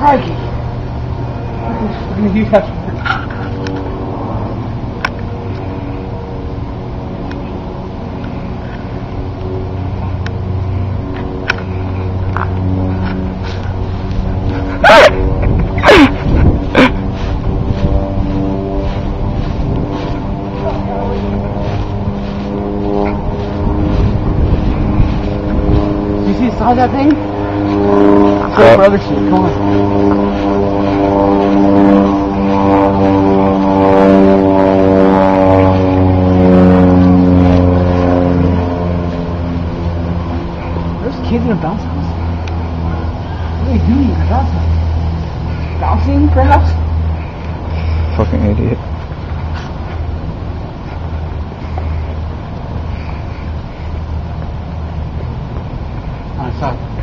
crikey. You have you see the side of that thing? Go for other shit, come on. There's kids in a bounce house. What are they doing in a bounce house? Bouncing, perhaps? Fucking idiot. On the side.